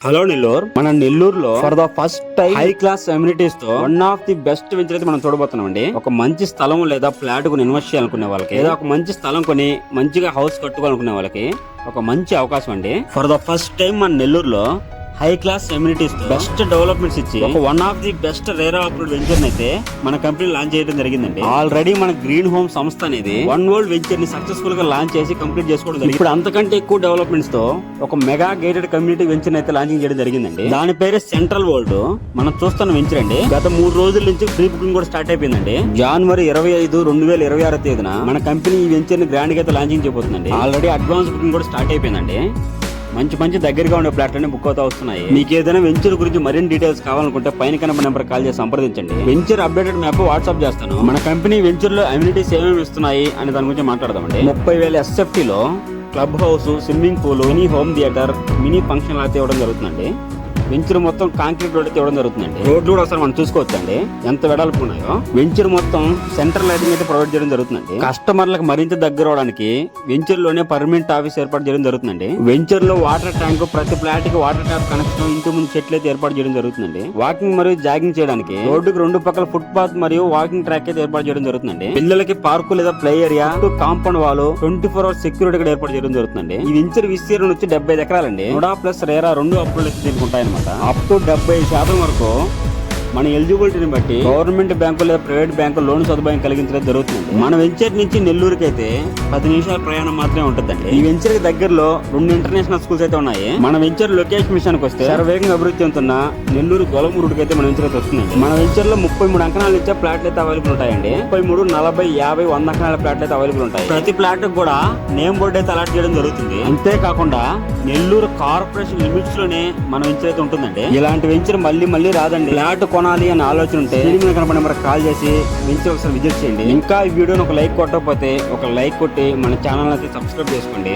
Hello Nellore. మన నెల్లూరులో for the first time high class amenities తో one of the best venture అయితే మనం చూడబోతున్నాం అండి. ఒక మంచి స్థలం లేదా ఫ్లాట్ కొని ఇన్వెస్ట్ చేయాలనుకునే వాళ్ళకి, లేదా ఒక మంచి స్థలం కొని మంచిగా హౌస్ కట్టుకోవాలనుకునే వాళ్ళకి ఒక మంచి అవకాశం అండి. ఫర్ ద ఫస్ట్ టైం మన నెల్లూరులో high class amenities best developments ఇచ్చి ఒక one of the best rare approved venture అయితే మన కంపెనీ లాంచ్ చేయడం జరిగిందండి. ఆల్రెడీ మన గ్రీన్ హోమ్ సంస్థ అనేది వన్ వరల్డ్ వెంచర్ ని సక్సెస్ఫుల్ గా లాంచ్ చేసి కంప్లీట్ చేసుకోవడం జరిగింది. ఇప్పుడు అంతకంటే ఎక్కువ డెవలప్మెంట్స్ తో ఒక మెగా గేటెడ్ కమ్యూనిటీ వెంచర్ అయితే లాంచింగ్ చేయడం జరిగిందండి. దాని పేరు సెంట్రల్ వరల్డ్. మనం చూస్తున్న వెంచర్ అండి. గత 3 రోజుల నుంచి ప్రీ బుకింగ్ కూడా స్టార్ట్ అయిపోయిందండి. జనవరి 25, 2026 తేదీన మన కంపెనీ ఈ వెంచర్ ని గ్రాండ్ గా అయితే లాంచింగ్ చేయబోతుందండి. ఆల్రెడీ అడ్వాన్స్ బుకింగ్ కూడా స్టార్ట్ అయిపోయిందండి. మంచి దగ్గరగా ఉండే ప్లాట్లన్నీ బుక్ అవుతా వస్తున్నాయి. మీకు ఏదైనా వెంచర్ గురించి మరిన్ని డీటెయిల్స్ కావాలనుకుంటే పైన కనబడిన నెంబర్ కాల్ చేసి సంప్రదించండి. వెంచర్ అప్డేటెడ్ మ్యాప్ వాట్సాప్ చేస్తాను. మన కంపెనీ వెంచర్ లో అమ్యూనిటీస్ ఏమేమి ఇస్తున్నాయి అనే దాని గురించి మాట్లాడదామండి. 30,000 SFT లో club house, swimming pool, mini home theatre, mini function అయితే ఇవ్వడం జరుగుతుందండి. వెంచర్ మొత్తం కాంక్రీట్ రోడ్ అయితే ఇవ్వడం జరుగుతుందండి. రోడ్లు కూడా ఒకసారి మనం చూసుకోవచ్చండి ఎంత వెడల్పు ఉన్నాయో. వెంచర్ మొత్తం సెంట్రల్ లైటింగ్ అయితే ప్రొవైడ్ చేయడం జరుగుతుందండి. కస్టమర్లకు మరింత దగ్గర అవడానికి వెంచర్ లోనే పర్మనెంట్ ఆఫీస్ ఏర్పాటు చేయడం జరుగుతుందండి. వెంచర్ లో వాటర్ ట్యాంక్, ప్రతి ఫ్లాట్ కి వాటర్ ట్యాప్ కనెక్షన్, ఇంటి ముందు చెట్లు అయితే ఏర్పాటు చేయడం జరుగుతుందండి. వాకింగ్ మరియు జాగింగ్ చేయడానికి రోడ్డుకు 2 పక్కల ఫుట్ పాత్ మరియు వాకింగ్ ట్రాక్ అయితే ఏర్పాటు చేయడం జరుగుతుందండి. పిల్లలకి పార్కు లేదా play area, compound wall, 24 hours security కూడా ఏర్పాటు చేయడం జరుగుతుందండి. ఈ వెంచర్ విస్తీర్ణం వచ్చి 75 ఎకరాలండి. నోడా ప్లస్ రేరా 2 అప్రూవల్ అయితే దీనికి అప్ టు 70% వరకు మన ఎలిజిబిలిటీని బట్టి గవర్నమెంట్ బ్యాంకు లేదా ప్రైవేట్ బ్యాంకు లోన్ సదుపాయం కలిగించడం జరుగుతుంది. మన వెంచర్ నుంచి నెల్లూరుకి అయితే 10 నిమిషాల ప్రయాణం మాత్రమే ఉంటుందండి. ఈ వెంచర్ కి దగ్గరలో 2 ఇంటర్నేషనల్ స్కూల్స్ అయితే ఉన్నాయి. మన వెంచర్ లొకేషన్ విషయానికి వస్తే వేగంగా అభివృద్ధి చెందుతున్న నెల్లూరు గొలమూరుకి అయితే మన వెంచర్ అయితే వస్తుందండి. మన వెంచర్ లో 33 అంకణాలు ఇచ్చే ప్లాట్లు అయితే అవైలబుల్ ఉంటాయండి. 33, 40, 50, 100 అంకణాల ప్లాట్లు అయితే అవైలబుల్ ఉంటాయి. ప్రతి ప్లాట్ కూడా నేమ్ బోర్డు అయితే అలాట్ చేయడం జరుగుతుంది. అంతేకాకుండా నెల్లూరు కార్పొరేషన్ లిమిట్స్ లోనే మన వెంచర్ అయితే ఉంటుందండి. ఇలాంటి వెంచర్ మళ్ళీ రాదండి. ఫ్లాట్ కొనాలి అని ఆలోచన ఉంటే కనపడే నెంబర్ కాల్ చేసి వెంచర్ ఒకసారి విజిట్ చేయండి. ఇంకా ఈ వీడియోని ఒక లైక్ కొట్టకపోతే ఒక లైక్ కొట్టి మన ఛానల్ అయితే సబ్స్క్రైబ్ చేసుకోండి.